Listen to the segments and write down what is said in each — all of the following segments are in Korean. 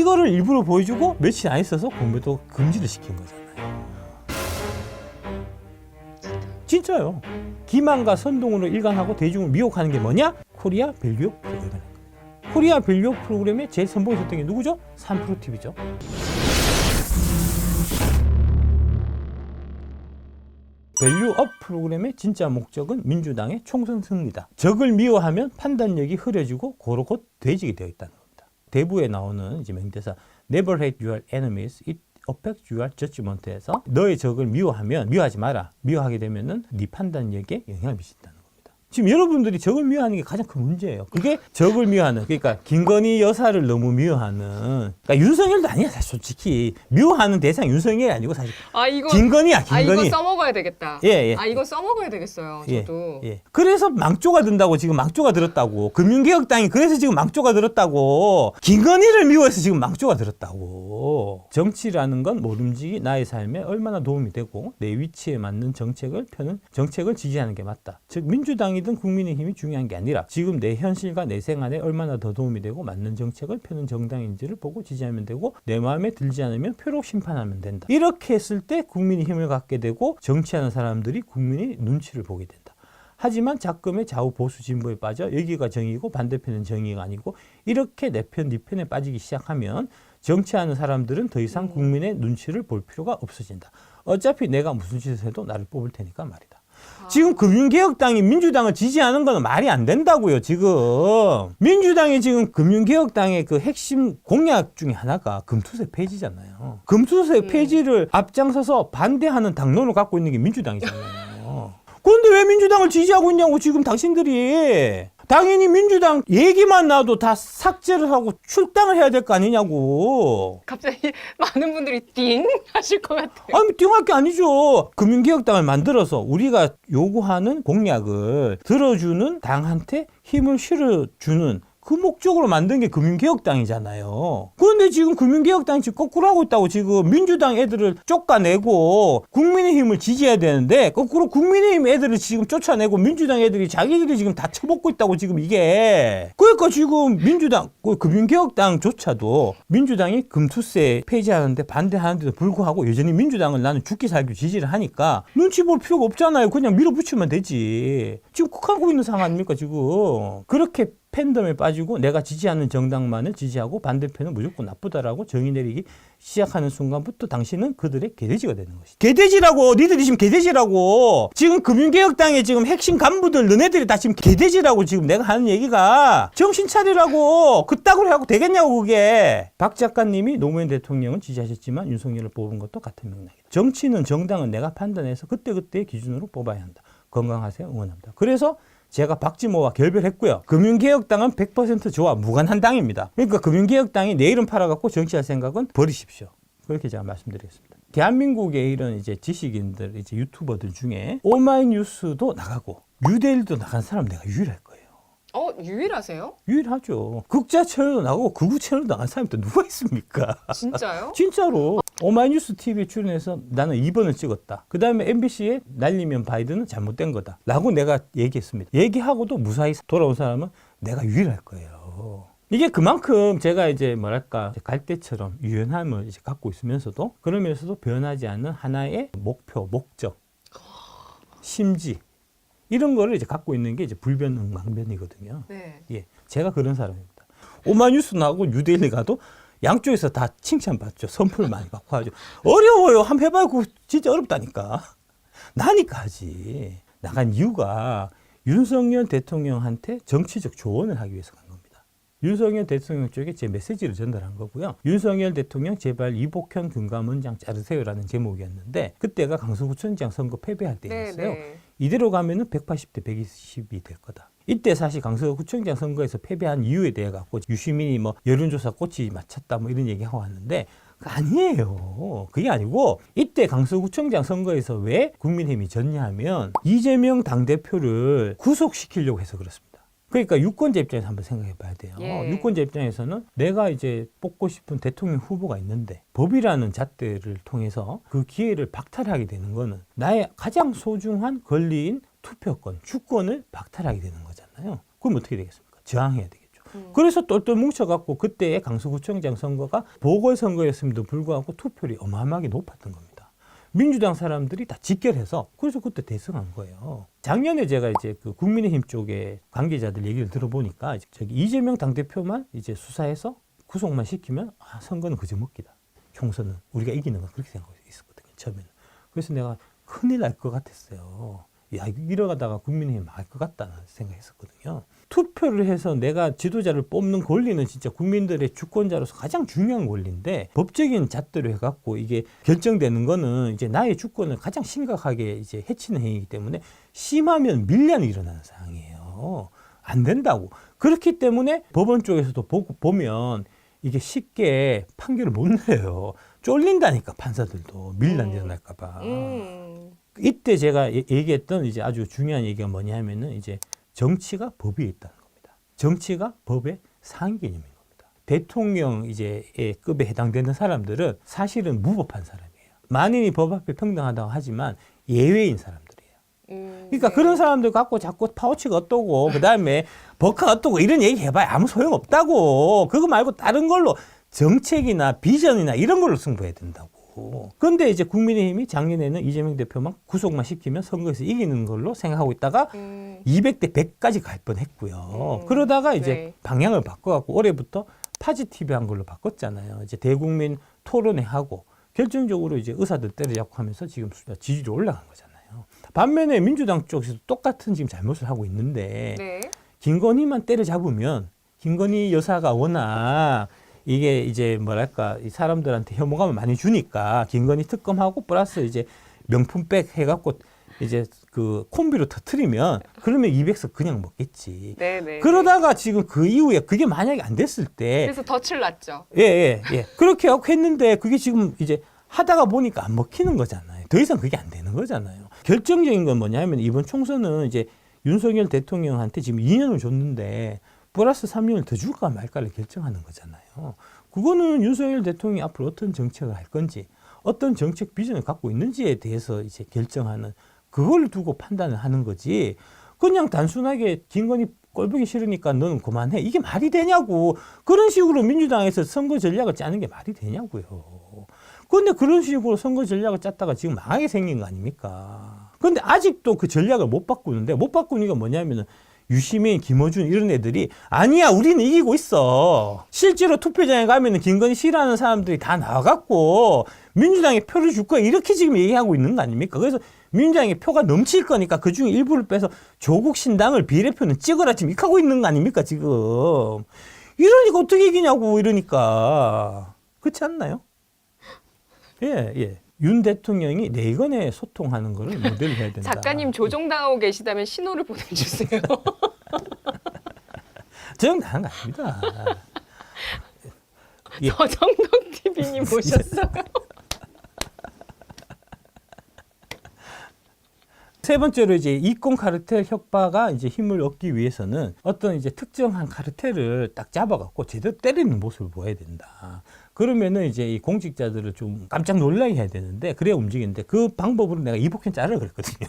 이거를 일부러 보여주고 며칠 안 있어서 공매도 금지를 시킨 거잖아요. 진짜요. 기만과 선동으로 일관하고 대중을 미혹하는 게 뭐냐? 코리아 밸류 프로그램이라는 겁니다. 코리아 밸류 프로그램의 제일 선봉에 섰던 게 누구죠? 3프로TV죠. 밸류업 프로그램의 진짜 목적은 민주당의 총선 승리다. 적을 미워하면 판단력이 흐려지고 고로 곧 돼지게 되어 있다는 겁니다. 대부에 나오는 이제 명대사 Never hate your enemies, it affects your judgment에서 너의 적을 미워하면 미워하지 마라. 미워하게 되면은 네 판단력에 영향을 미친다는 겁니다. 지금 여러분들이 적을 미워하는 게 가장 큰 문제예요. 그게 적을 미워하는, 그러니까 김건희 여사를 너무 미워하는, 그러니까 윤석열도 아니야 사실 솔직히 미워하는 대상 윤석열이 아니고 사실 이거 김건희야. 김건희. 이거 써먹어야 되겠다. 예. 이거 써먹어야 되겠어요. 저도. 예. 그래서 망조가 든다고 지금 망조가 들었다고. 금융개혁당이 그래서 지금 망조가 들었다고. 김건희를 미워해서 지금 망조가 들었다고. 정치라는 건 모름지기 나의 삶에 얼마나 도움이 되고 내 위치에 맞는 정책을 펴는 정책을 지지하는 게 맞다. 즉 민주당이든 국민의힘이 중요한 게 아니라 지금 내 현실과 내 생활에 얼마나 더 도움이 되고 맞는 정책을 펴는 정당인지를 보고 지지하면 되고 내 마음에 들지 않으면 표로 심판하면 된다. 이렇게 했을 때 국민이 힘을 갖게 되고 정치하는 사람들이 국민의 눈치를 보게 된다. 하지만 자금의 좌우 보수 진보에 빠져 여기가 정의고 반대편은 정의가 아니고 이렇게 내 편, 네 편에 빠지기 시작하면 정치하는 사람들은 더 이상 국민의 눈치를 볼 필요가 없어진다. 어차피 내가 무슨 짓을 해도 나를 뽑을 테니까 말이다. 지금 금융개혁당이 민주당을 지지하는 건 말이 안 된다고요. 지금 민주당이 지금 금융개혁당의 그 핵심 공약 중에 하나가 금투세 폐지잖아요. 금투세 폐지를 앞장서서 반대하는 당론을 갖고 있는 게 민주당이잖아요. 그런데 왜 민주당을 지지하고 있냐고 지금 당신들이. 당연히 민주당 얘기만 나와도 다 삭제를 하고 출당을 해야 될 거 아니냐고. 갑자기 많은 분들이 띵 하실 것 같아요. 아니, 띵할 게 아니죠. 금융개혁당을 만들어서 우리가 요구하는 공약을 들어주는 당한테 힘을 실어주는 그 목적으로 만든 게 금융개혁당이잖아요. 그런데 지금 금융개혁당이 지금 거꾸로 하고 있다고. 지금 민주당 애들을 쫓아내고 국민의힘을 지지해야 되는데 거꾸로 국민의힘 애들을 지금 쫓아내고 민주당 애들이 자기들이 지금 다 쳐먹고 있다고 지금 이게. 그러니까 지금 민주당, 금융개혁당조차도 민주당이 금투세 폐지하는데 반대하는데도 불구하고 여전히 민주당을 나는 죽기 살기 지지를 하니까 눈치 볼 필요가 없잖아요. 그냥 밀어붙이면 되지. 지금 국하고 있는 상황 아닙니까 지금. 그렇게 팬덤에 빠지고 내가 지지하는 정당만을 지지하고 반대편은 무조건 나쁘다라고 정의 내리기 시작하는 순간부터 당신은 그들의 개돼지가 되는 것이죠. 개돼지라고. 니들이 지금 개돼지라고. 지금 금융개혁당의 지금 핵심 간부들 너네들이 다 지금 개돼지라고. 지금 내가 하는 얘기가 정신 차리라고. 그따구로 하고 되겠냐고 그게. 박 작가님이 노무현 대통령을 지지하셨지만 윤석열을 뽑은 것도 같은 맥락이다. 정치는 정당은 내가 판단해서 그때그때의 기준으로 뽑아야 한다. 건강하세요. 응원합니다. 그래서 제가 박지모와 결별했고요. 금융개혁당은 100% 저와 무관한 당입니다. 그러니까 금융개혁당이 내 이름 팔아갖고 정치할 생각은 버리십시오. 그렇게 제가 말씀드리겠습니다. 대한민국의 이런 이제 지식인들, 이제 유튜버들 중에 오마이뉴스도 나가고 뉴데일리도 나간 사람 내가 유일할 거예요. 유일하세요? 유일하죠. 국자 채널도 나가고 극우 채널도 나간 사람이 또 누가 있습니까? 진짜요? 진짜로. 오마이뉴스 TV에 출연해서 나는 2번을 찍었다. 그 다음에 MBC에 날리면 바이든은 잘못된 거다. 라고 내가 얘기했습니다. 얘기하고도 무사히 돌아온 사람은 내가 유일할 거예요. 이게 그만큼 제가 이제 뭐랄까 갈대처럼 유연함을 이제 갖고 있으면서도 그러면서도 변하지 않는 하나의 목표, 목적, 심지 이런 거를 이제 갖고 있는 게 이제 불변응망변이거든요. 네. 예, 제가 그런 사람입니다. 오마이뉴스 나오고 뉴데일리 가도 양쪽에서 다 칭찬받죠. 선풀 많이 받고 하죠. 어려워요. 한번 해봐요. 그거 진짜 어렵다니까. 나니까 하지. 나간 이유가 윤석열 대통령한테 정치적 조언을 하기 위해서 간 겁니다. 윤석열 대통령 쪽에 제 메시지를 전달한 거고요. 윤석열 대통령 제발 이복현 금감원장 자르세요라는 제목이었는데 그때가 강서구청장 선거 패배할 때였어요. 네. 이대로 가면은 180대 120이 될 거다. 이때 사실 강서구청장 선거에서 패배한 이유에 대해 갖고 유시민이 뭐 여론조사 꽃이 맞췄다 뭐 이런 얘기하고 왔는데 아니에요. 그게 아니고 이때 강서구청장 선거에서 왜 국민의힘이 졌냐 하면 이재명 당대표를 구속시키려고 해서 그렇습니다. 그러니까 유권자 입장에서 한번 생각해 봐야 돼요. 예. 유권자 입장에서는 내가 이제 뽑고 싶은 대통령 후보가 있는데 법이라는 잣대를 통해서 그 기회를 박탈하게 되는 거는 나의 가장 소중한 권리인 투표권, 주권을 박탈하게 되는 거잖아요. 그럼 어떻게 되겠습니까? 저항해야 되겠죠. 그래서 똘똘 뭉쳐갖고 그때의 강서구청장 선거가 보궐선거였음에도 불구하고 투표율이 어마어마하게 높았던 겁니다. 민주당 사람들이 다 직결해서 그래서 그때 대승한 거예요. 작년에 제가 이제 그 국민의힘 쪽에 관계자들 얘기를 들어보니까 저기 이재명 당대표만 이제 수사해서 구속만 시키면 선거는 그저먹기다. 총선은 우리가 이기는 건 그렇게 생각하고 있었거든요. 처음에는. 그래서 내가 큰일 날 것 같았어요. 야, 이러다가 국민의힘 망할 것 같다는 생각했었거든요. 투표를 해서 내가 지도자를 뽑는 권리는 진짜 국민들의 주권자로서 가장 중요한 권리인데 법적인 잣대로 해갖고 이게 결정되는 거는 이제 나의 주권을 가장 심각하게 이제 해치는 행위이기 때문에 심하면 밀란이 일어나는 상황이에요. 안 된다고. 그렇기 때문에 법원 쪽에서도 보면 이게 쉽게 판결을 못 내려요. 쫄린다니까 판사들도 밀란 일어날까 봐. 이때 제가 얘기했던 이제 아주 중요한 얘기가 뭐냐 하면은 이제 정치가 법 위에 있다는 겁니다. 정치가 법의 상위 개념인 겁니다. 대통령 이제 급에 해당되는 사람들은 사실은 무법한 사람이에요. 만인이 법 앞에 평등하다고 하지만 예외인 사람들이에요. 그러니까 그런 사람들 갖고 자꾸 파워치가 어떠고 그다음에 버카가 어떠고 이런 얘기 해봐야 아무 소용없다고. 그거 말고 다른 걸로 정책이나 비전이나 이런 걸로 승부해야 된다고. 그런데 이제 국민의힘이 작년에는 이재명 대표만 구속만 시키면 선거에서 이기는 걸로 생각하고 있다가 200대 100까지 갈 뻔했고요. 그러다가 이제 네. 방향을 바꿔갖고 올해부터 파지티브한 걸로 바꿨잖아요. 이제 대국민 토론회 하고 결정적으로 이제 의사들 때려잡고 하면서 지금 지지율이 올라간 거잖아요. 반면에 민주당 쪽에서도 똑같은 지금 잘못을 하고 있는데 네. 김건희만 때려잡으면 김건희 여사가 워낙 이게 이제 뭐랄까 이 사람들한테 혐오감을 많이 주니까 김건희 특검하고 플러스 이제 명품백 해갖고 이제 그 콤비로 터트리면 그러면 200석 그냥 먹겠지. 네네. 그러다가 지금 그 이후에 그게 만약에 안 됐을 때 그래서 덫을 놨죠. 예. 그렇게 하고 했는데 그게 지금 이제 하다가 보니까 안 먹히는 거잖아요. 더 이상 그게 안 되는 거잖아요. 결정적인 건 뭐냐면 이번 총선은 이제 윤석열 대통령한테 지금 2년을 줬는데 플러스 3년을 더 줄까 말까를 결정하는 거잖아요. 그거는 윤석열 대통령이 앞으로 어떤 정책을 할 건지 어떤 정책 비전을 갖고 있는지에 대해서 이제 결정하는 그걸 두고 판단을 하는 거지. 그냥 단순하게 김건희 꼴보기 싫으니까 너는 그만해. 이게 말이 되냐고. 그런 식으로 민주당에서 선거 전략을 짜는 게 말이 되냐고요. 그런데 그런 식으로 선거 전략을 짰다가 지금 망하게 생긴 거 아닙니까? 그런데 아직도 그 전략을 못 바꾸는데 못 바꾸는 게 뭐냐면은 유시민, 김어준 이런 애들이 아니야 우리는 이기고 있어. 실제로 투표장에 가면은 김건희 싫어하는 사람들이 다 나와갖고 민주당에 표를 줄 거야 이렇게 지금 얘기하고 있는 거 아닙니까? 그래서 민주당에 표가 넘칠 거니까 그중에 일부를 빼서 조국 신당을 비례표는 찍어라 지금 이렇게 하고 있는 거 아닙니까 지금. 이러니까 어떻게 이기냐고 이러니까. 그렇지 않나요? 예. 윤 대통령이 내건에 소통하는 거를 모델로 해야 된다. 작가님 조종당하고 계시다면 신호를 보내주세요. 조종당한 거 아닙니다. 예. 저정덕 TV님 모셨어요. 세 번째로 이제 이권 카르텔 협파가 이제 힘을 얻기 위해서는 어떤 이제 특정한 카르텔을 딱 잡아갖고 제대로 때리는 모습을 보여야 된다. 그러면은 이제 이 공직자들을 좀 깜짝 놀라게 해야 되는데 그래야 움직이는데 그 방법으로 내가 이복현 자르라 그랬거든요.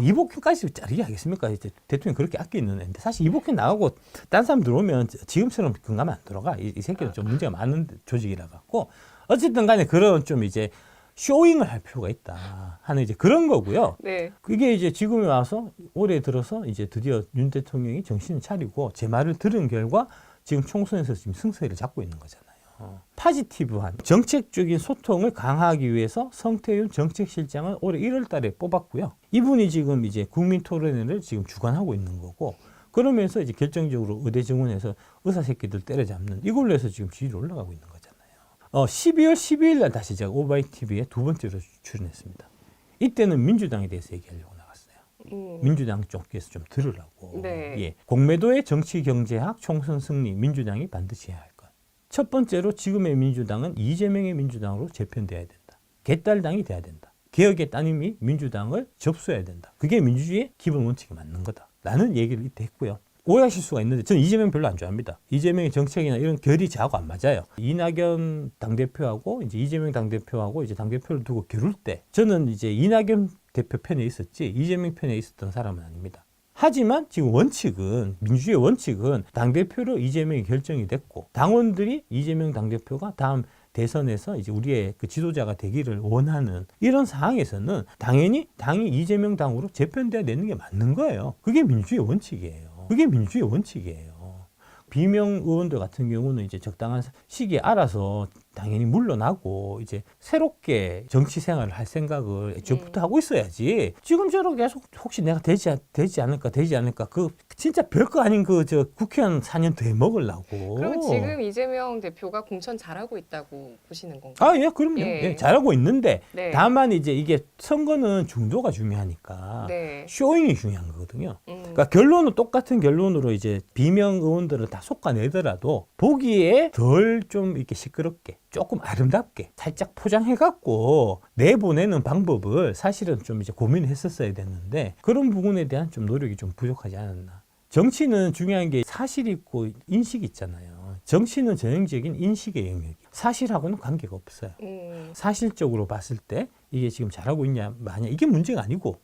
이복현까지 자르게 하겠습니까? 이제 대통령 그렇게 아껴 있는 애인데 사실 이복현 나가고 딴 사람 들어오면 지금처럼 금가면 안 들어가. 이 새끼는 좀 문제가 많은 조직이라 갖고 어쨌든 간에 그런 좀 이제 쇼잉을 할 필요가 있다 하는 이제 그런 거고요. 네. 그게 이제 지금에 와서 올해 들어서 이제 드디어 윤 대통령이 정신을 차리고 제 말을 들은 결과 지금 총선에서 지금 승세를 잡고 있는 거잖아요. 파지티브한 정책적인 소통을 강화하기 위해서 성태윤 정책실장을 올해 1월 달에 뽑았고요. 이분이 지금 이제 국민 토론회를 지금 주관하고 있는 거고 그러면서 이제 결정적으로 의대 정원에서 의사 새끼들 때려잡는 이걸로 해서 지금 지지율이 올라가고 있는 거잖아요. 12월 12일 날 다시 제가 오바이 TV에 두 번째로 출연했습니다. 이때는 민주당에 대해서 얘기하려고 나갔어요. 민주당 쪽에서 좀 들으라고. 네. 예. 공매도의 정치 경제학 총선 승리 민주당이 반드시 해야 할 것. 첫 번째로 지금의 민주당은 이재명의 민주당으로 재편돼야 된다. 개딸당이 돼야 된다. 개혁의 따님이 민주당을 접수해야 된다. 그게 민주주의의 기본 원칙에 맞는 거다. 라는 얘기를 이때 했고요. 오해하실 수가 있는데 저는 이재명 별로 안 좋아합니다. 이재명의 정책이나 이런 결이 저하고 안 맞아요. 이낙연 당대표하고 이제 이재명 당대표하고 이제 당대표를 두고 겨룰 때 저는 이제 이낙연 대표 편에 있었지 이재명 편에 있었던 사람은 아닙니다. 하지만 지금 원칙은 민주주의 원칙은 당대표로 이재명이 결정이 됐고 당원들이 이재명 당대표가 다음 대선에서 이제 우리의 그 지도자가 되기를 원하는 이런 상황에서는 당연히 당이 이재명 당으로 재편돼야 되는 게 맞는 거예요. 그게 민주주의 원칙이에요. 그게 민주주의 원칙이에요. 비명 의원들 같은 경우는 이제 적당한 시기에 알아서 당연히 물러나고 이제 새롭게 정치 생활을 할 생각을 애초부터 하고 있어야지. 지금처럼 계속 혹시 내가 되지 않을까 그 진짜 별거 아닌 그 저 국회의원 4년 더 해먹으려고. 그럼 지금 이재명 대표가 공천 잘하고 있다고 보시는 건가요? 아, 예, 그럼요. 예. 예, 잘하고 있는데 네. 다만 이제 이게 선거는 중도가 중요하니까 네. 쇼잉이 중요한 거거든요. 음. 그러니까 결론은 똑같은 결론으로 이제 비명 의원들을 다 솎아내더라도 보기에 덜 좀 이렇게 시끄럽게 조금 아름답게 살짝 포장해갖고 내보내는 방법을 사실은 좀 이제 고민했었어야 됐는데 그런 부분에 대한 좀 노력이 좀 부족하지 않았나. 정치는 중요한 게 사실 있고 인식이 있잖아요. 정치는 전형적인 인식의 영역이 사실하고는 관계가 없어요. 사실적으로 봤을 때 이게 지금 잘하고 있냐 마냐 이게 문제가 아니고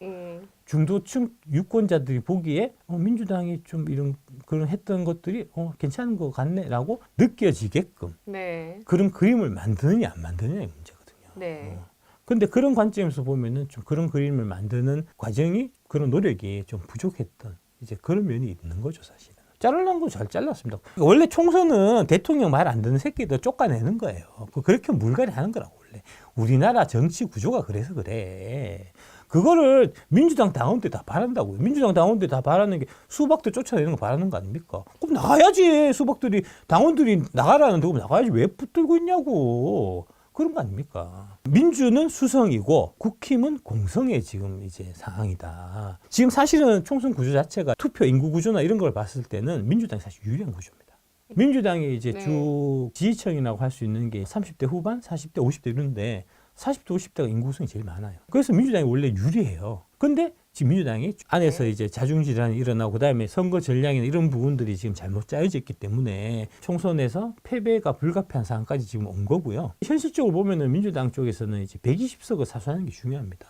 중도층 유권자들이 보기에 민주당이 좀 이런 그런 했던 것들이 괜찮은 것 같네라고 느껴지게끔 네. 그런 그림을 만드느냐 안 만드느냐의 문제거든요. 네. 근데 그런 관점에서 보면은 좀 그런 그림을 만드는 과정이 그런 노력이 좀 부족했던 이제 그런 면이 있는 거죠, 사실은. 자르려는 건 잘 잘랐습니다. 원래 총선은 대통령 말 안 듣는 새끼들 쫓아내는 거예요. 그렇게 물갈이 하는 거라고, 원래. 우리나라 정치 구조가 그래서 그래. 그거를 민주당 당원들이 다 바란다고요. 민주당 당원들이 다 바라는 게 수박들 쫓아내는 거 바라는 거 아닙니까? 그럼 나가야지. 수박들이, 당원들이 나가라는데 그럼 나가야지. 왜 붙들고 있냐고. 그런 거 아닙니까? 민주는 수성이고 국힘은 공성의 지금 이제 상황이다. 지금 사실은 총선 구조 자체가 투표 인구 구조나 이런 걸 봤을 때는 민주당이 사실 유리한 구조입니다. 민주당이 이제 네. 주 지지층이라고 할 수 있는 게 30대 후반, 40대, 50대 이런데 40대, 50대가 인구성이 제일 많아요. 그래서 민주당이 원래 유리해요. 근데 지금 민주당이 안에서 이제 자중질환이 일어나고 그다음에 선거 전략이나 이런 부분들이 지금 잘못 짜여져 있기 때문에 총선에서 패배가 불가피한 상황까지 지금 온 거고요. 현실적으로 보면은 민주당 쪽에서는 이제 120석을 사수하는 게 중요합니다.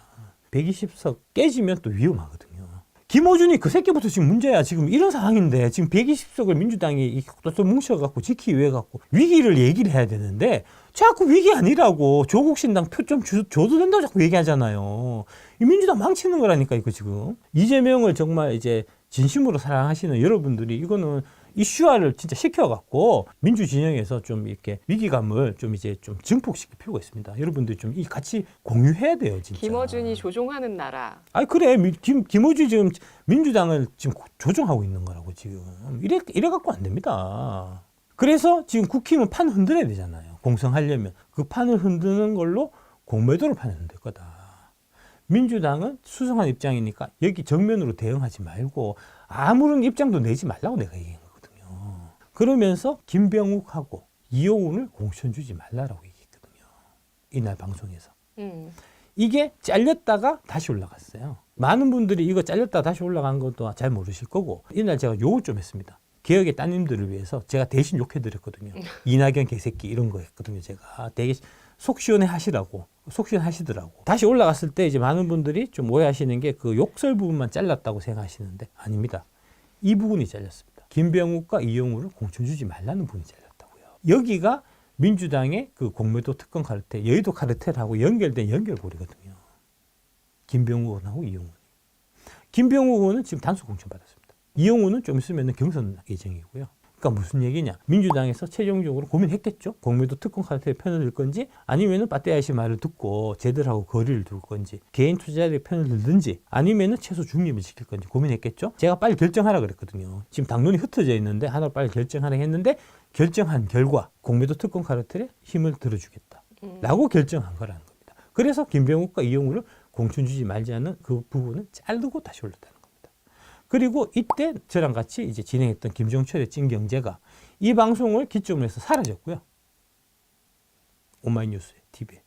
120석 깨지면 또 위험하거든요. 김어준이 그 새끼부터 지금 문제야. 지금 이런 상황인데 지금 120석을 민주당이 또 뭉쳐갖고 지키기 위해 갖고 위기를 얘기를 해야 되는데 자꾸 위기 아니라고 조국 신당 표 좀 줘도 된다고 자꾸 얘기하잖아요. 이 민주당 망치는 거라니까 이거 지금. 이재명을 정말 이제 진심으로 사랑하시는 여러분들이 이거는 이슈화를 진짜 시켜갖고 민주 진영에서 좀 이렇게 위기감을 좀 이제 좀 증폭시킬 필요가 있습니다. 여러분들 좀 이 같이 공유해야 돼요, 진짜. 김어준이 조종하는 나라. 아니 그래 김어준이 지금 민주당을 지금 조종하고 있는 거라고 지금 이래 갖고 안 됩니다. 그래서 지금 국힘은 판 흔들어야 되잖아요. 공성하려면 그 판을 흔드는 걸로 공매도를 판을 흔들 거다. 민주당은 수성한 입장이니까 여기 정면으로 대응하지 말고 아무런 입장도 내지 말라고 내가 얘기한 거거든요. 그러면서 김병욱하고 이용훈을 공천 주지 말라라고 얘기했거든요. 이날 방송에서. 이게 잘렸다가 다시 올라갔어요. 많은 분들이 이거 잘렸다가 다시 올라간 것도 잘 모르실 거고 이날 제가 욕을 좀 했습니다. 개혁의 따님들을 위해서 제가 대신 욕해드렸거든요. 이낙연 개새끼 이런 거 했거든요. 제가 되게 속 시원해 하시라고 속 시원해 하시더라고. 다시 올라갔을 때 이제 많은 분들이 좀 오해하시는 게 그 욕설 부분만 잘랐다고 생각하시는데 아닙니다. 이 부분이 잘렸습니다. 김병욱과 이용우를 공천 주지 말라는 부분이 잘렸다고요. 여기가 민주당의 그 공매도 특권 카르텔, 여의도 카르텔하고 연결된 연결고리거든요. 김병욱 의원하고 이용우. 김병욱 의원은 지금 단수 공천 받았습니다. 이용우는 좀 있으면 경선 예정이고요. 그러니까 무슨 얘기냐? 민주당에서 최종적으로 고민했겠죠. 공매도 특권 카르텔 편을 들 건지 아니면은 빠떼아이씨 말을 듣고 쟤들하고 거리를 둘 건지 개인 투자자들의 편을 들든지 아니면은 최소 중립을 지킬 건지 고민했겠죠. 제가 빨리 결정하라 그랬거든요. 지금 당론이 흩어져 있는데 하나 빨리 결정하라 했는데 결정한 결과 공매도 특권 카르텔에 힘을 들어주겠다라고 결정한 거라는 겁니다. 그래서 김병욱과 이용우를 공천 주지 말지 않는 그 부분을 자르고 다시 올렸다는 겁니다. 그리고 이때 저랑 같이 이제 진행했던 김종철의 찐경제가 이 방송을 기점으로 해서 사라졌고요. 오마이뉴스에, TV에.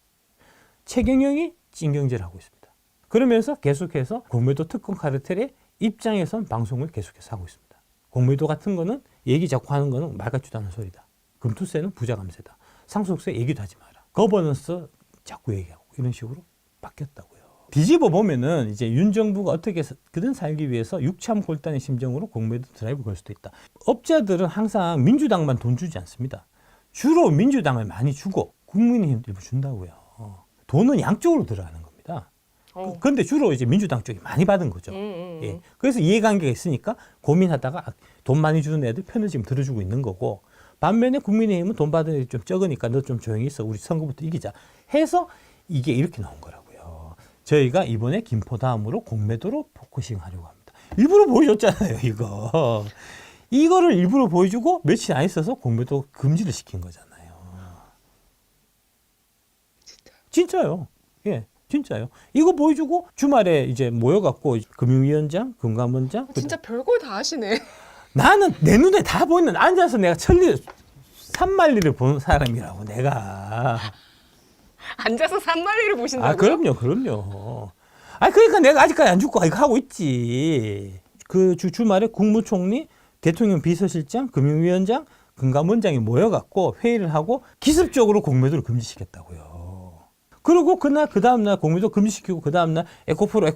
최경영이 찐경제를 하고 있습니다. 그러면서 계속해서 공매도 특권 카르텔의 입장에선 방송을 계속해서 하고 있습니다. 공매도 같은 거는 얘기 자꾸 하는 거는 말 같지도 않은 소리다. 금투세는 부자 감세다. 상속세 얘기도 하지 마라. 거버넌스 자꾸 얘기하고 이런 식으로 바뀌었다고요. 뒤집어 보면은 이제 윤 정부가 어떻게든 살기 위해서 육참 골단의 심정으로 공매도 드라이브 걸 수도 있다. 업자들은 항상 민주당만 돈 주지 않습니다. 주로 민주당을 많이 주고 국민의힘도 일부 준다고요. 돈은 양쪽으로 들어가는 겁니다. 그런데 주로 이제 민주당 쪽이 많이 받은 거죠. 예. 그래서 이해관계가 있으니까 고민하다가 돈 많이 주는 애들 편을 지금 들어주고 있는 거고, 반면에 국민의힘은 돈 받은 애들이 좀 적으니까 너 좀 조용히 있어. 우리 선거부터 이기자 해서 이게 이렇게 나온 거라고요. 저희가 이번에 김포 다음으로 공매도로 포커싱 하려고 합니다. 일부러 보여줬잖아요, 이거. 이거를 일부러 보여주고 며칠 안 있어서 공매도 금지를 시킨 거잖아요. 진짜요. 예, 진짜요. 이거 보여주고 주말에 이제 모여갖고 금융위원장, 금감원장. 진짜 별걸 다 하시네. 나는 내 눈에 다 보이는, 앉아서 내가 산만리를 보는 사람이라고, 내가. 앉아서 산만리를 보신다고요? 아, 그럼요. 아, 그러니까 내가 아직까지 안 죽고 이거 하고 있지. 그 주말에 국무총리, 대통령 비서실장, 금융위원장, 금감원장이 모여갖고 회의를 하고 기습적으로 공매도를 금지시켰다고요. 그리고 그 다음날 공매도 금지시키고 그 다음날 에코프로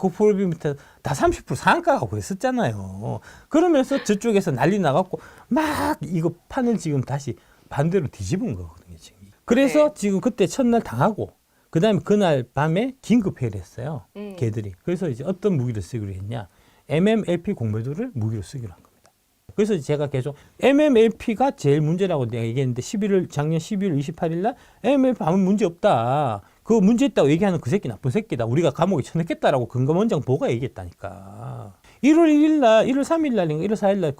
밑에 다 30% 상한가 가고 그랬었잖아요. 그러면서 저쪽에서 난리 나갖고 막 이거 판을 지금 다시 반대로 뒤집은 거거든요, 지금. 그래서 네. 지금 그때 첫날 당하고 그 다음에 그날 밤에 긴급회의를 했어요. 걔들이. 그래서 이제 어떤 무기를 쓰기로 했냐. MMLP 공매도를 무기로 쓰기로 한 겁니다. 그래서 제가 계속 MMLP가 제일 문제라고 내가 얘기했는데 작년 12월 28일 날 MMLP 아무 문제 없다. 그거 문제 있다고 얘기하는 그 새끼 나쁜 새끼다. 우리가 감옥에 쳐넣겠다라고 금감원장 보가 얘기했다니까. 1월 1일 날, 1월 3일 날인가 1월 4일 날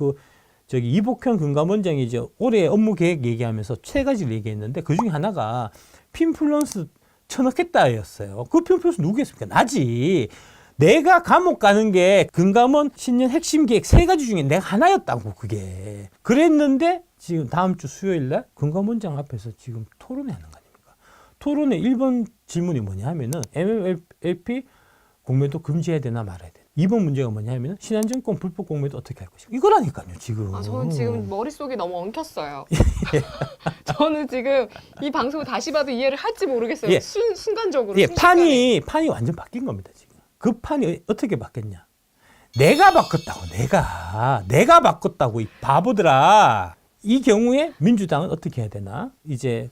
이복현 금감원장이 이제 올해 업무 계획 얘기하면서 세 가지를 얘기했는데 그 중에 하나가 핀플런스 쳐넣겠다였어요. 그 핀플런스 누구겠습니까? 나지. 내가 감옥 가는 게 금감원 신년 핵심 계획 세 가지 중에 내가 하나였다고, 그게. 그랬는데 지금 다음 주 수요일 날 금감원장 앞에서 지금 토론회 하는 거 아닙니까? 토론회 1번 질문이 뭐냐 하면은 MMLP 공매도 금지해야 되나 말아야 되나. 2번 문제가 뭐냐 하면은 신한증권 불법 공매도 어떻게 할 것인가. 이거라니까요, 지금. 아, 저는 지금 머릿속이 너무 엉켰어요. 저는 지금 이 방송을 다시 봐도 이해를 할지 모르겠어요. 예. 순간적으로. 예, 순식간에. 판이 완전 바뀐 겁니다, 지금. 그 판이 어떻게 바뀌었냐? 내가 바꿨다고, 내가 바꿨다고, 이 바보들아. 이 경우에 민주당은 어떻게 해야 되나? 이제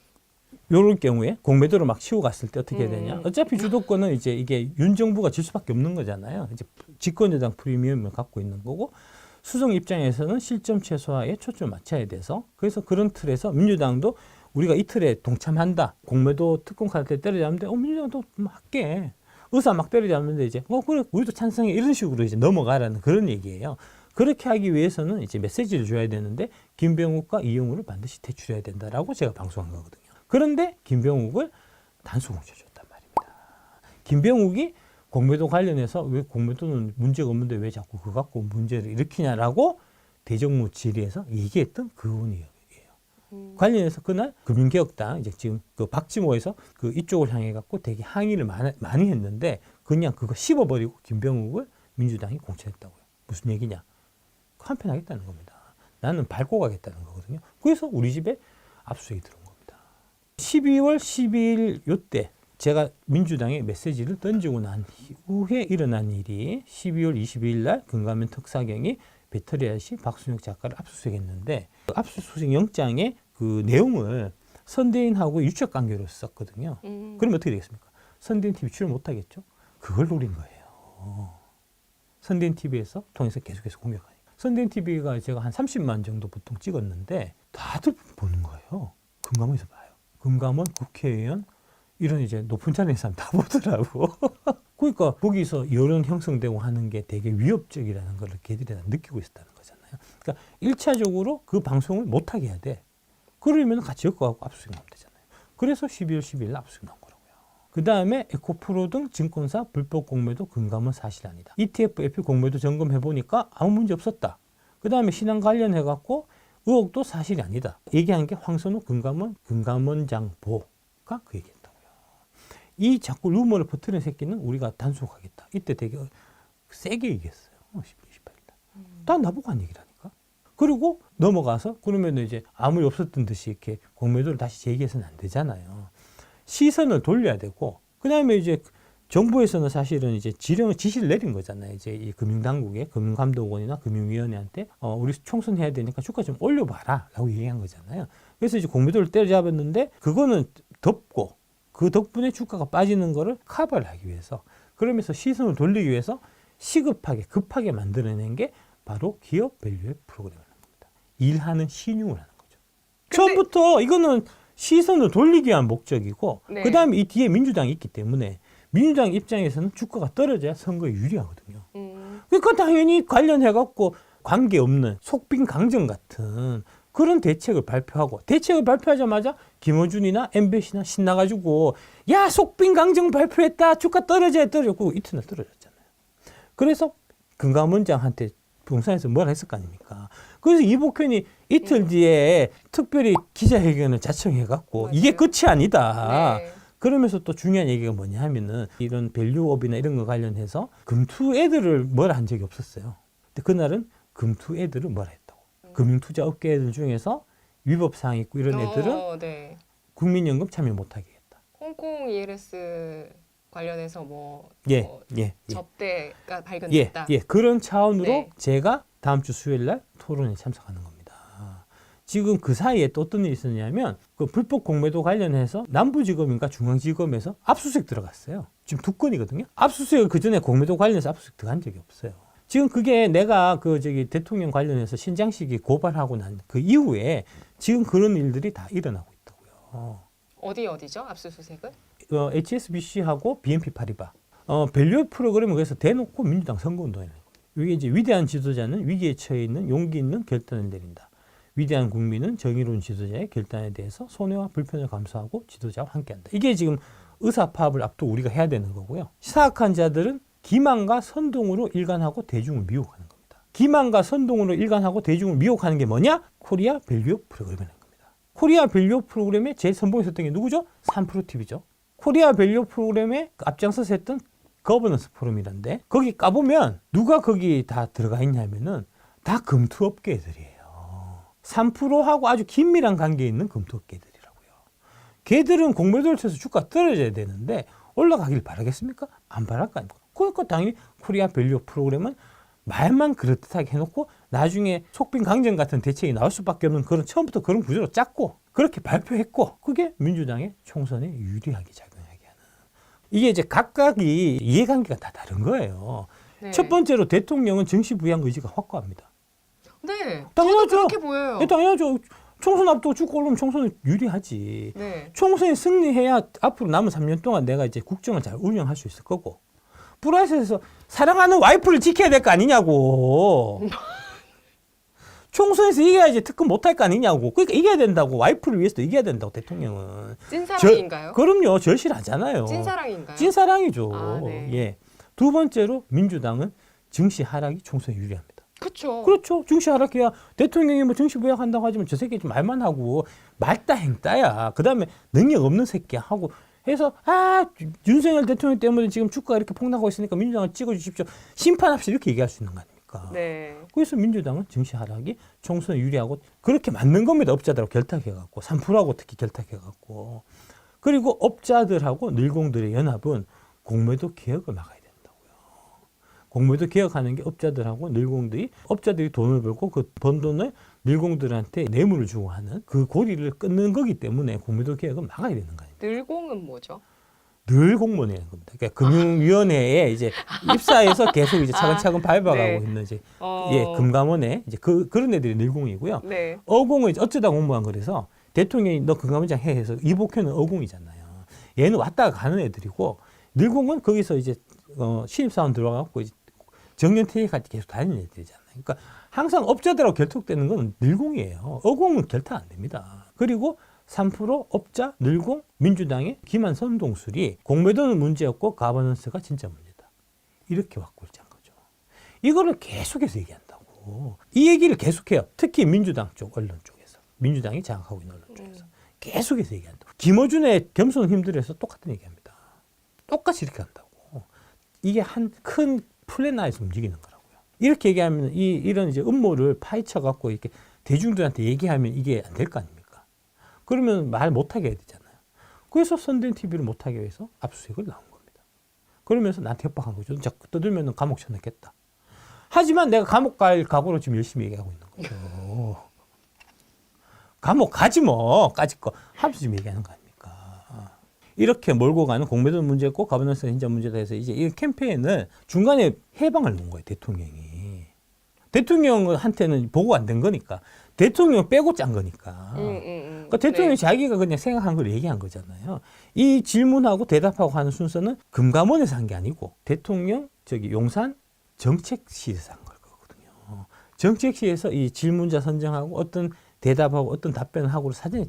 요럴 경우에 공매도를 막 치고 갔을 때 어떻게 해야 되냐? 어차피 주도권은 이제 이게 윤 정부가 질 수밖에 없는 거잖아요. 이제 집권여당 프리미엄을 갖고 있는 거고, 수정 입장에서는 실점 최소화에 초점을 맞춰야 돼서, 그래서 그런 틀에서 민주당도 우리가 이 틀에 동참한다. 공매도 특권 카드 때 때려잡는데 민주당도 뭐 할게. 의사 막 때려잡는데 이제 그래 우리도 찬성해, 이런 식으로 이제 넘어가라는 그런 얘기예요. 그렇게 하기 위해서는 이제 메시지를 줘야 되는데 김병욱과 이용우를 반드시 퇴출해야 된다라고 제가 방송한 거거든요. 그런데 김병욱을 단수공천 줬단 말입니다. 김병욱이 공매도 관련해서 왜 공매도는 문제가 없는데 왜 자꾸 그거 갖고 문제를 일으키냐라고 대정부 질의에서 얘기했던 그 의원이에요. 관련해서 그날 금융개혁당 이제 지금 그 박지모에서 그 이쪽을 향해 갖고 되게 항의를 많이 했는데 그냥 그거 씹어버리고 김병욱을 민주당이 공천했다고요. 무슨 얘기냐? 한편 하겠다는 겁니다. 나는 밟고 가겠다는 거거든요. 그래서 우리 집에 압수수색이 들어온 겁니다. 12월 12일 요때 제가 민주당에 메시지를 던지고 난 이후에 일어난 일이 12월 22일 날 금감원 특사경이 배터리 아저씨 박순혁 작가를 압수수색했는데 그 압수수색 영장의 그 내용을 선대인하고 유착 관계로 썼거든요. 그럼 어떻게 되겠습니까? 선대인 TV 출연 못하겠죠? 그걸 노린 거예요. 선대인 TV에서 통해서 계속해서 공격하니까. 선대인 TV가 제가 한 30만 정도 보통 찍었는데 다들 보는 거예요. 금감원에서 봐요. 금감원, 국회의원 이런 이제 높은 자리에 사람 다 보더라고. 그러니까 거기서 여론 형성되고 하는 게 되게 위협적이라는 걸 걔들이 다 느끼고 있었다는 거잖아요. 그러니까 1차적으로 그 방송을 못하게 해야 돼. 그러면 같이 엮어갖고 압수수색 나오면 되잖아요. 그래서 12월 12일 압수수색 나온 거라고요. 그 다음에 에코프로 등 증권사 불법 공매도 금감원 사실 아니다. ETF, FP 공매도 점검해보니까 아무 문제 없었다. 그 다음에 신한 관련해갖고 의혹도 사실이 아니다. 얘기한 게 황선우 금감원장 보가 그 얘기했다. 이 자꾸 루머를 퍼뜨리는 새끼는 우리가 단속하겠다. 이때 되게 세게 얘기했어요. 12월 28일. 다 나보고 한 얘기라니까. 그리고 넘어가서 그러면 이제 아무리 없었던 듯이 이렇게 공매도를 다시 제기해서는 안 되잖아요. 시선을 돌려야 되고, 그 다음에 이제 정부에서는 사실은 이제 지시를 내린 거잖아요. 이제 이 금융당국에, 금융감독원이나 금융위원회한테 우리 총선해야 되니까 주가 좀 올려봐라라고 얘기한 거잖아요. 그래서 이제 공매도를 때려잡았는데 그거는 덮고 그 덕분에 주가가 빠지는 거를 커버를 하기 위해서 그러면서 시선을 돌리기 위해서 시급하게 급하게 만들어낸 게 바로 기업 밸류의 프로그램이라는 겁니다. 일하는 신용을 하는 거죠. 처음부터 이거는 시선을 돌리기 위한 목적이고 네. 그다음에 이 뒤에 민주당이 있기 때문에 민주당 입장에서는 주가가 떨어져야 선거에 유리하거든요. 그러니까 당연히 관련해갖고 관계없는 속빈 강정 같은 그런 대책을 발표하고 대책을 발표하자마자 김어준이나 MBC나 신나가지고 야 속빈 강정 발표했다 주가 떨어졌고 이튿날 떨어졌잖아요. 그래서 금감원장한테 부동산에서 뭐라 했을 거 아닙니까? 그래서 이복현이 이틀 뒤에 특별히 기자회견을 자청해갖고 맞아요. 이게 끝이 아니다. 네. 그러면서 또 중요한 얘기가 뭐냐 하면은 이런 밸류업이나 이런 거 관련해서 금투 애들을 뭐라 한 적이 없었어요. 근데 그날은 금투 애들을 뭐라 했다고. 금융투자 업계 애들 중에서 위법사항 있고 이런 애들은 네. 국민연금 참여 못하게 했다. 홍콩 ELS 관련해서 예. 접대가 발견됐다. 그런 차원으로 네. 제가 다음 주 수요일 날 토론에 참석하는 겁니다. 지금 그 사이에 또 어떤 일이 있었냐면 그 불법 공매도 관련해서 남부지검인가 중앙지검에서 압수수색 들어갔어요. 지금 2건이거든요. 압수수색 그 전에 공매도 관련해서 압수수색 들어간 적이 없어요. 지금 그게 내가 대통령 관련해서 신장식이 고발하고 난 그 이후에 지금 그런 일들이 다 일어나고 있다고요. 어디죠? 압수수색은? HSBC하고 BNP 파리바. 밸류 프로그램을 그래서 대놓고 민주당 선거운동을 해요. 이게 이제 위대한 지도자는 위기에 처해 있는 용기 있는 결단을 내린다. 위대한 국민은 정의로운 지도자의 결단에 대해서 손해와 불편을 감수하고 지도자와 함께한다. 이게 지금 의사파업을 앞두고 우리가 해야 되는 거고요. 사악한 자들은 기만과 선동으로 일관하고 대중을 미혹하는 겁니다. 기만과 선동으로 일관하고 대중을 미혹하는 게 뭐냐? 코리아 밸류 프로그램이라는 겁니다. 코리아 밸류 프로그램의 제일 선봉에 섰던 게 누구죠? 3프로TV죠. 코리아 밸류 프로그램에 앞장서서 했던 거버넌스 포럼이란데 거기 까보면 누가 거기 다 들어가 있냐면은 다 금투업계들이에요. 3%하고 아주 긴밀한 관계에 있는 금투업계들이라고요. 걔들은 공매도를 쳐서 주가 떨어져야 되는데 올라가길 바라겠습니까? 안 바랄 거 아닙니까? 그러니까 당연히 코리아 밸류 프로그램은 말만 그럴듯하게 해놓고 나중에 속빈 강정 같은 대책이 나올 수밖에 없는 그런 처음부터 그런 구조로 짰고 그렇게 발표했고 그게 민주당의 총선에 유리하게 작용하게 하는 이게 이제 각각이 이해관계가 다 다른 거예요. 네. 첫 번째로 대통령은 정치부양 의지가 확고합니다. 네. 당연하죠. 저도 그렇게 보여요. 네, 당연하죠. 총선 앞두고 쭉 오르면 총선은 유리하지. 네. 총선에 승리해야 앞으로 남은 3년 동안 내가 이제 국정을 잘 운영할 수 있을 거고. 플러스에서 사랑하는 와이프를 지켜야 될 거 아니냐고. 총선에서 이겨야지 특검 못할 거 아니냐고. 그러니까 이겨야 된다고. 와이프를 위해서 이겨야 된다고 대통령은. 찐사랑인가요? 그럼요. 절실하잖아요. 찐사랑인가요? 찐사랑이죠. 아, 네. 예. 두 번째로 민주당은 증시 하락이 총선에 유리합니다. 그렇죠. 그렇죠. 증시 하락해야 대통령이 뭐 증시 부양한다고 하지만 저 새끼 좀 말만 하고 말따 행따야. 그다음에 능력 없는 새끼야 하고 해서 윤석열 대통령 때문에 지금 주가가 이렇게 폭락하고 있으니까 민주당을 찍어주십시오. 심판 없이 이렇게 얘기할 수 있는 거 아닙니까? 네. 그래서 민주당은 증시 하락이 총선에 유리하고 그렇게 맞는 겁니다. 업자들하고 결탁해갖고 3%하고 특히 결탁해갖고 그리고 업자들하고 늘공들의 연합은 공매도 개혁을 막아야 된다고요. 공매도 개혁하는 게 업자들하고 늘공들이 업자들이 돈을 벌고 그 번 돈을 늘공들한테 뇌물을 주고 하는 그 고리를 끊는 거기 때문에 공매도 개혁은 막아야 되는 거 아닙니까? 늘공은 뭐죠? 늘 공무원이라는 겁니다. 그러니까 금융위원회에 이제 입사해서 계속 이제 차근차근 밟아가고 네. 있는 이제 어... 금감원에 이제 그런 애들이 늘공이고요. 네. 어공은 이제 어쩌다 공무원 그래서 대통령이 너 금감원장 해 해서 이복현은 어공이잖아요. 얘는 왔다가 가는 애들이고 늘공은 거기서 이제 신입사원 들어가고 이제 정년퇴직할 때 계속 다니는 애들이잖아요. 그러니까 항상 업자들하고 결탁되는 건 늘공이에요. 어공은 결탁 안 됩니다. 그리고 3% 업자, 늘공, 민주당의 기만 선동술이 공매도는 문제였고 가버넌스가 진짜 문제다. 이렇게 확고를 짠 거죠. 이거를 계속해서 얘기한다고. 이 얘기를 계속해요. 특히 민주당 쪽 언론 쪽에서. 민주당이 장악하고 있는 언론 쪽에서. 계속해서 얘기한다고. 김어준의 겸손 힘들어서 똑같은 얘기합니다. 똑같이 이렇게 한다고. 이게 한 큰 플랜 하에서 움직이는 거라고요. 이렇게 얘기하면 이런 이제 음모를 파헤쳐 갖고 이렇게 대중들한테 얘기하면 이게 안 될 거 아닙니까? 그러면 말 못하게 해야 되잖아요. 그래서 선대인 TV를 못하게 해서 압수수색을 나온 겁니다. 그러면서 나한테 협박한 거죠. 자꾸 떠들면 감옥 쳐넣겠다. 하지만 내가 감옥 갈 각오로 지금 열심히 얘기하고 있는 거죠. 감옥 가지 뭐 까짓 거 하면서 지금 얘기하는 거 아닙니까? 이렇게 몰고 가는 공매도 문제고 가버넌스 행정 문제다 해서 이제 이 캠페인을 중간에 해방을 놓은 거예요. 대통령이. 대통령한테는 보고 안 된 거니까. 대통령 빼고 짠 거니까. 그러니까 대통령이 자기가 그냥 생각한 걸 얘기한 거잖아요. 이 질문하고 대답하고 하는 순서는 금감원에서 한 게 아니고 대통령 용산 정책실에서 한 거거든요. 정책실에서 이 질문자 선정하고 어떤 대답하고 어떤 답변을 하고 사전에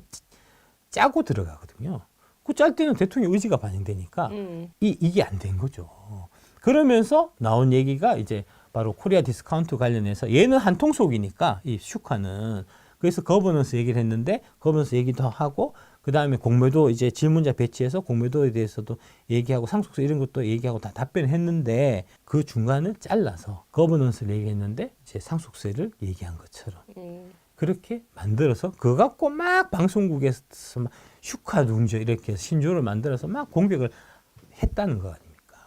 짜고 들어가거든요. 그 짤 때는 대통령 의지가 반영되니까 이게 안 된 거죠. 그러면서 나온 얘기가 이제 바로 코리아 디스카운트 관련해서 얘는 한통속이니까 이 슈카는 그래서 거버넌스 얘기를 했는데 거버넌스 얘기도 하고 그 다음에 공매도 이제 질문자 배치해서 공매도에 대해서도 얘기하고 상속세 이런 것도 얘기하고 다 답변을 했는데 그 중간을 잘라서 거버넌스를 얘기했는데 이제 상속세를 얘기한 것처럼 그렇게 만들어서 그거 갖고 막 방송국에서 막 슈카 둥저 이렇게 신조를 만들어서 막 공격을 했다는 거 아닙니까?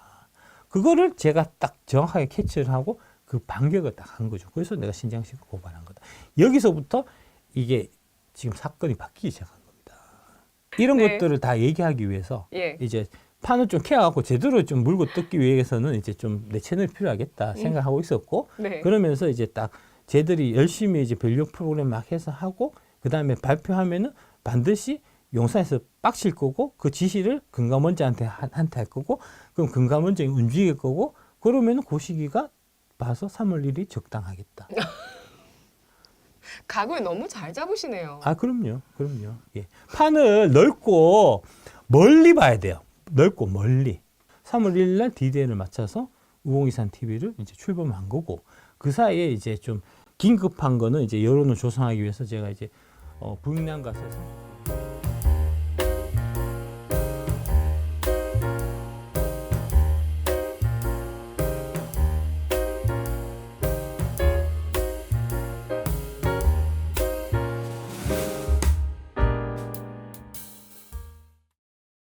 그거를 제가 딱 정확하게 캐치를 하고 그 반격을 딱 한 거죠. 그래서 내가 신장식을 고발한 거다. 여기서부터 이게 지금 사건이 바뀌기 시작한 겁니다. 이런 것들을 다 얘기하기 위해서 이제 판을 좀 캐갖고 제대로 좀 물고 뜯기 위해서는 이제 좀 내 채널이 필요하겠다 생각하고 있었고 그러면서 이제 딱 쟤들이 열심히 이제 밸류 프로그램 막 해서 하고 그 다음에 발표하면은 반드시 용산에서 빡칠 거고 그 지시를 금감원장한테 할 거고 그럼 금감원장이 움직일 거고 그러면은 그 시기가 봐서 3월 1일이 적당하겠다. 각을 너무 잘 잡으시네요. 아 그럼요. 예. 판을 넓고 멀리 봐야 돼요. 넓고 멀리. 3월 1일 날 D-Day를 맞춰서 우공이산 TV를 이제 출범한 거고 그 사이에 이제 좀 긴급한 거는 이제 여론을 조성하기 위해서 제가 이제 부인량 가서